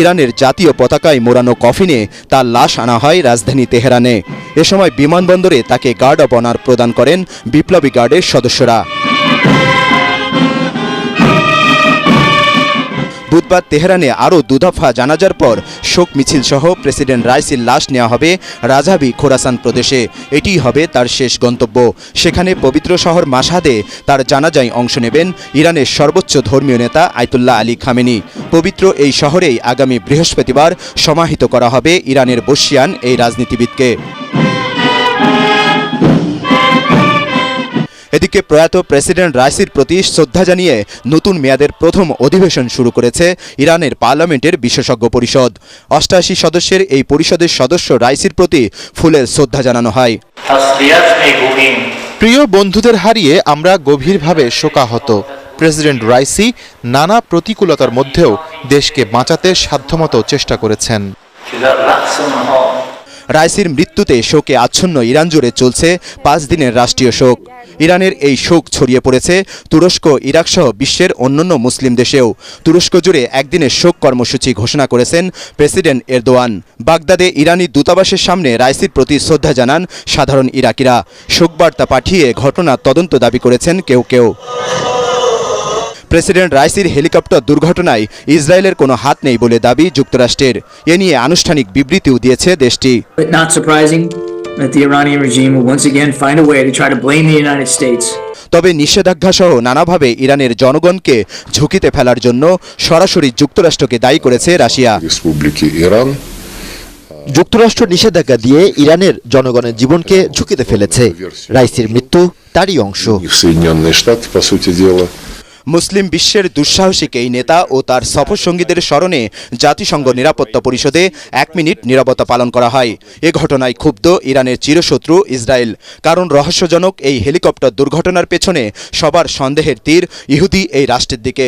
ইরানের জাতীয় পতাকায় মোড়ানো কফিনে তার লাশ আনা হয় রাজধানী তেহরানে। এ সময় বিমানবন্দরে তাকে গার্ড অব অনার প্রদান করেন বিপ্লবী গার্ডের সদস্যরা। বুধবার তেহরানে আরও দুদফা জানাজার পর শোক মিছিল সহ প্রেসিডেন্ট রাইসির লাশ নেওয়া হবে রাজাবি খোরাসান প্রদেশে। এটিই হবে তার শেষ গন্তব্য। সেখানে পবিত্র শহর মাশহাদে তার জানাজায় অংশ নেবেন ইরানের সর্বোচ্চ ধর্মীয় নেতা আয়াতুল্লাহ আলী খামেনি। পবিত্র এই শহরেই আগামী বৃহস্পতিবার সমাহিত করা হবে ইরানের বর্ষিয়ান এই রাজনীতিবিদকে। এদিকে প্রয়াত প্রেসিডেন্ট রাইসির প্রতি শ্রদ্ধা জানিয়ে নতুন মেয়াদের প্রথম অধিবেশন শুরু করেছে ইরানের পার্লামেন্টের বিশেষজ্ঞ পরিষদ। ৮৮ সদস্যের এই পরিষদের সদস্য রাইসির প্রতি ফুলের শ্রদ্ধা জানানো হয়। প্রিয় বন্ধুদের হারিয়ে আমরা গভীরভাবে শোকাহত। প্রেসিডেন্ট রাইসি নানা প্রতিকূলতার মধ্যেও দেশকে বাঁচাতে সাধ্যমতো চেষ্টা করেছেন। রাইসির মৃত্যুতে শোকে আচ্ছন্ন ইরান জুড়ে চলছে ৫ দিনের রাষ্ট্রীয় শোক। ইরানের এই শোক ছড়িয়ে পড়েছে তুরস্ক, ইরাক সহ বিশ্বের অন্যান্য মুসলিম দেশেও। তুরস্ক জুড়ে একদিনের শোক কর্মসূচি ঘোষণা করেছেন প্রেসিডেন্ট এরদোয়ান। বাগদাদে ইরানি দূতাবাসের সামনে রাইসির প্রতি শ্রদ্ধা জানান সাধারণ ইরাকিরা। শোকবার্তা পাঠিয়ে ঘটনা তদন্ত দাবি করেছেন কেউ কেউ। প্রেসিডেন্ট রাইসির হেলিকপ্টার দুর্ঘটনায় ইসরায়েলের কোনো হাত নেই বলে দাবি যুক্তরাষ্ট্রের। এ নিয়ে আনুষ্ঠানিক বিবৃতিও দিয়েছে দেশটি। তবে নিষেধাজ্ঞা সহ নানাভাবে ইরানের জনগণকে ঝুঁকিতে ফেলার জন্য সরাসরি যুক্তরাষ্ট্রকে দায়ী করেছে রাশিয়া। যুক্তরাষ্ট্র নিষেধাজ্ঞা দিয়ে ইরানের জনগণের জীবনকে ঝুঁকিতে ফেলেছে। রাইসির মৃত্যু তারই অংশ। মুসলিম বিশ্বের দুঃসাহসিক এই নেতা ও তার সফরসঙ্গীদের স্মরণে জাতিসংঘ নিরাপত্তা পরিষদে ১ মিনিট নীরবতা পালন করা হয়। এ ঘটনায় ক্ষুব্ধ ইরানের চিরশত্রু ইসরায়েল। কারণ রহস্যজনক এই হেলিকপ্টার দুর্ঘটনার পেছনে সবার সন্দেহের তীর ইহুদি এই রাষ্ট্রের দিকে।